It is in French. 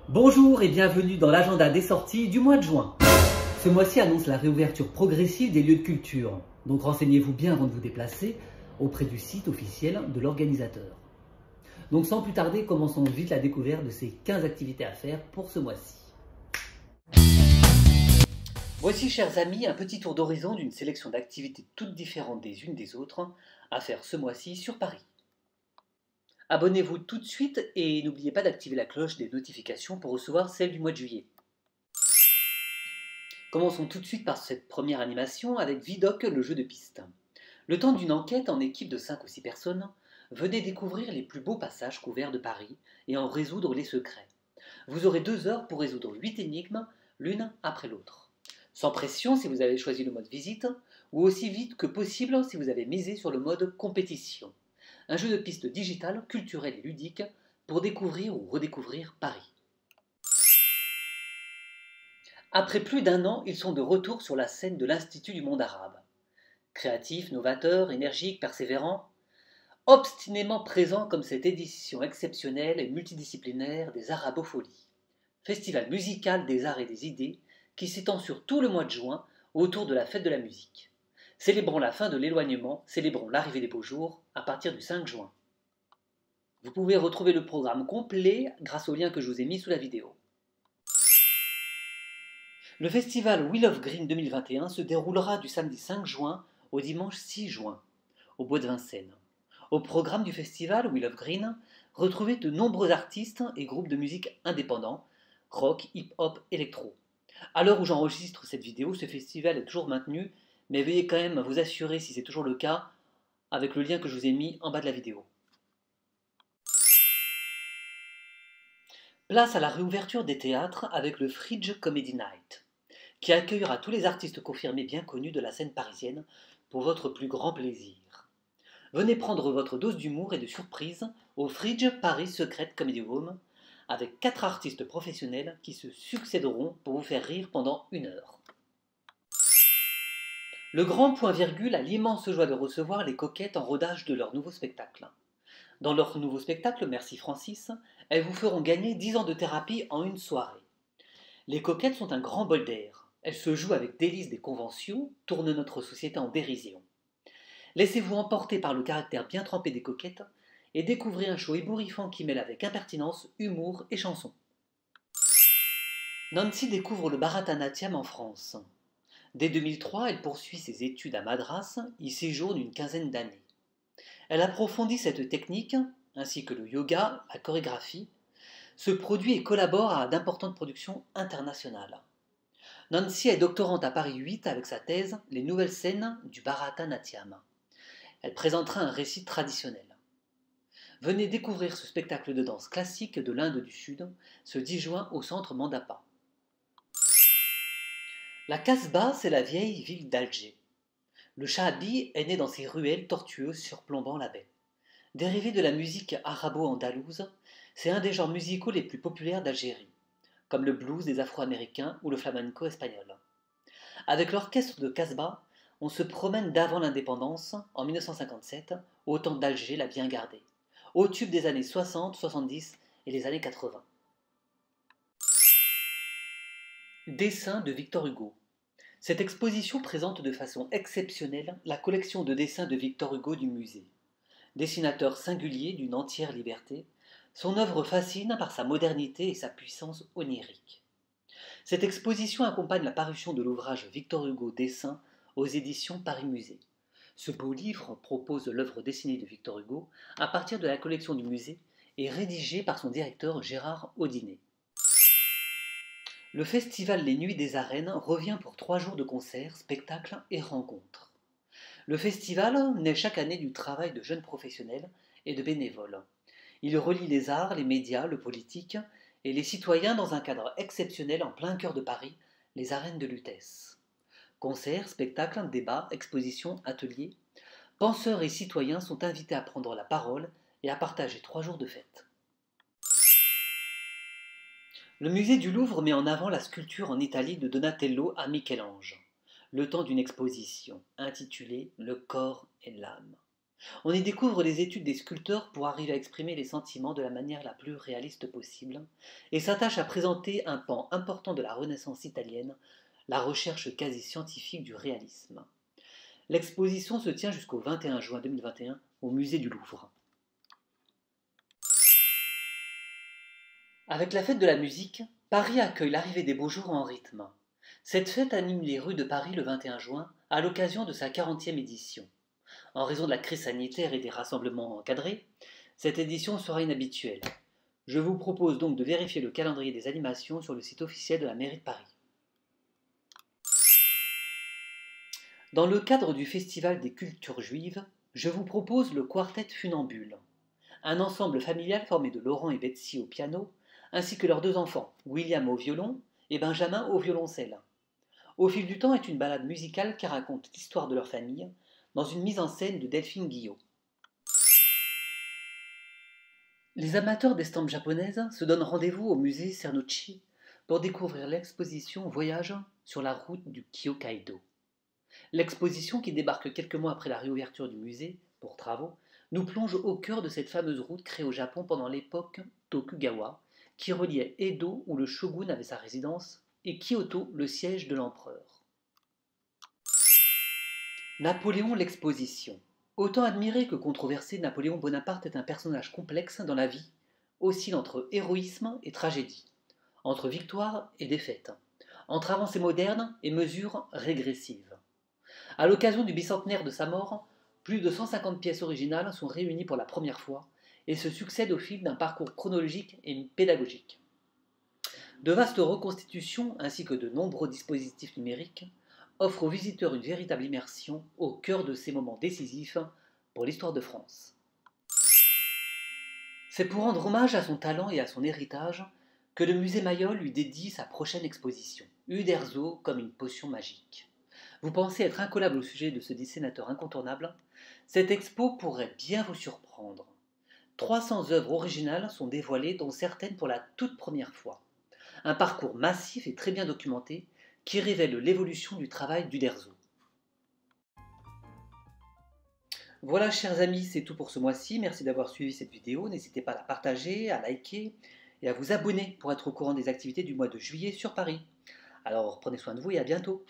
Bonjour et bienvenue dans l'agenda des sorties du mois de juin. Ce mois-ci annonce la réouverture progressive des lieux de culture, donc renseignez-vous bien avant de vous déplacer auprès du site officiel de l'organisateur. Donc sans plus tarder, commençons vite la découverte de ces 15 activités à faire pour ce mois-ci. Voici, chers amis, un petit tour d'horizon d'une sélection d'activités toutes différentes des unes des autres à faire ce mois-ci sur Paris. Abonnez-vous tout de suite et n'oubliez pas d'activer la cloche des notifications pour recevoir celle du mois de juillet. Commençons tout de suite par cette première animation avec Vidoc, le jeu de piste. Le temps d'une enquête en équipe de 5 ou 6 personnes, venez découvrir les plus beaux passages couverts de Paris et en résoudre les secrets. Vous aurez 2 heures pour résoudre 8 énigmes, l'une après l'autre. Sans pression si vous avez choisi le mode visite, ou aussi vite que possible si vous avez misé sur le mode compétition. Un jeu de piste digital, culturel et ludique pour découvrir ou redécouvrir Paris. Après plus d'1 an, ils sont de retour sur la scène de l'Institut du monde arabe. Créatifs, novateurs, énergiques, persévérants, obstinément présents comme cette édition exceptionnelle et multidisciplinaire des Arabopholies, festival musical des arts et des idées qui s'étend sur tout le mois de juin autour de la fête de la musique. Célébrons la fin de l'éloignement, célébrons l'arrivée des beaux jours à partir du 5 juin. Vous pouvez retrouver le programme complet grâce au lien que je vous ai mis sous la vidéo. Le festival Wheel of Green 2021 se déroulera du samedi 5 juin au dimanche 6 juin, au Bois de Vincennes. Au programme du festival Wheel of Green, retrouvez de nombreux artistes et groupes de musique indépendants, rock, hip-hop, électro. À l'heure où j'enregistre cette vidéo, ce festival est toujours maintenu, mais veuillez quand même vous assurer si c'est toujours le cas avec le lien que je vous ai mis en bas de la vidéo. Place à la réouverture des théâtres avec le Fridge Comedy Night, qui accueillera tous les artistes confirmés bien connus de la scène parisienne pour votre plus grand plaisir. Venez prendre votre dose d'humour et de surprise au Fridge Paris Secret Comedy Room avec 4 artistes professionnels qui se succéderont pour vous faire rire pendant 1 heure. Le grand point virgule a l'immense joie de recevoir les Coquettes en rodage de leur nouveau spectacle. Dans leur nouveau spectacle, Merci Francis, elles vous feront gagner 10 ans de thérapie en une soirée. Les Coquettes sont un grand bol d'air. Elles se jouent avec délice des conventions, tournent notre société en dérision. Laissez-vous emporter par le caractère bien trempé des Coquettes et découvrez un show ébouriffant qui mêle avec impertinence, humour et chanson. Nancy découvre le Bharatanatyam en France. Dès 2003, elle poursuit ses études à Madras, y séjourne une quinzaine d'années. Elle approfondit cette technique, ainsi que le yoga, la chorégraphie, se produit et collabore à d'importantes productions internationales. Nancy est doctorante à Paris 8 avec sa thèse « Les nouvelles scènes du Bharatanatyam ». Elle présentera un récit traditionnel. Venez découvrir ce spectacle de danse classique de l'Inde du Sud, ce 10 juin au centre Mandapa. La Casbah, c'est la vieille ville d'Alger. Le Shaabi est né dans ces ruelles tortueuses surplombant la baie. Dérivé de la musique arabo-andalouse, c'est un des genres musicaux les plus populaires d'Algérie, comme le blues des Afro-Américains ou le flamenco espagnol. Avec l'orchestre de Casbah, on se promène d'avant l'indépendance, en 1957, au temps d'Alger l'a bien gardé, au tube des années 60, 70 et les années 80. Dessins de Victor Hugo. Cette exposition présente de façon exceptionnelle la collection de dessins de Victor Hugo du musée. Dessinateur singulier d'une entière liberté, son œuvre fascine par sa modernité et sa puissance onirique. Cette exposition accompagne la parution de l'ouvrage Victor Hugo Dessins aux éditions Paris Musée. Ce beau livre propose l'œuvre dessinée de Victor Hugo à partir de la collection du musée et rédigé par son directeur Gérard Audinet. Le festival Les Nuits des Arènes revient pour 3 jours de concerts, spectacles et rencontres. Le festival naît chaque année du travail de jeunes professionnels et de bénévoles. Il relie les arts, les médias, le politique et les citoyens dans un cadre exceptionnel en plein cœur de Paris, les arènes de Lutèce. Concerts, spectacles, débats, expositions, ateliers, penseurs et citoyens sont invités à prendre la parole et à partager 3 jours de fête. Le musée du Louvre met en avant la sculpture en Italie de Donatello à Michel-Ange, le temps d'une exposition intitulée « Le corps et l'âme ». On y découvre les études des sculpteurs pour arriver à exprimer les sentiments de la manière la plus réaliste possible, et s'attache à présenter un pan important de la Renaissance italienne, la recherche quasi scientifique du réalisme. L'exposition se tient jusqu'au 21 juin 2021 au musée du Louvre. Avec la fête de la musique, Paris accueille l'arrivée des beaux jours en rythme. Cette fête anime les rues de Paris le 21 juin à l'occasion de sa 40e édition. En raison de la crise sanitaire et des rassemblements encadrés, cette édition sera inhabituelle. Je vous propose donc de vérifier le calendrier des animations sur le site officiel de la mairie de Paris. Dans le cadre du Festival des cultures juives, je vous propose le Quartet Funambule, un ensemble familial formé de Laurent et Betsy au piano, ainsi que leurs deux enfants, William au violon et Benjamin au violoncelle. Au fil du temps est une balade musicale qui raconte l'histoire de leur famille, dans une mise en scène de Delphine Guillot. Les amateurs d'estampes japonaises se donnent rendez-vous au musée Cernucci pour découvrir l'exposition Voyage sur la route du Kyokaido. L'exposition, qui débarque quelques mois après la réouverture du musée pour travaux, nous plonge au cœur de cette fameuse route créée au Japon pendant l'époque Tokugawa, qui reliait Edo, où le shogun avait sa résidence, et Kyoto, le siège de l'empereur. Napoléon l'exposition. Autant admiré que controversé, Napoléon Bonaparte est un personnage complexe dans la vie, oscille entre héroïsme et tragédie, entre victoire et défaite, entre avancées modernes et mesures régressives. À l'occasion du bicentenaire de sa mort, plus de 150 pièces originales sont réunies pour la première fois et se succèdent au fil d'un parcours chronologique et pédagogique. De vastes reconstitutions ainsi que de nombreux dispositifs numériques offrent aux visiteurs une véritable immersion au cœur de ces moments décisifs pour l'histoire de France. C'est pour rendre hommage à son talent et à son héritage que le musée Mayol lui dédie sa prochaine exposition, Uderzo comme une potion magique. Vous pensez être incollable au sujet de ce dessinateur incontournable? Cette expo pourrait bien vous surprendre. 300 œuvres originales sont dévoilées, dont certaines pour la toute première fois. Un parcours massif et très bien documenté qui révèle l'évolution du travail d'Uderzo. Voilà, chers amis, c'est tout pour ce mois-ci. Merci d'avoir suivi cette vidéo. N'hésitez pas à la partager, à liker et à vous abonner pour être au courant des activités du mois de juillet sur Paris. Alors prenez soin de vous et à bientôt.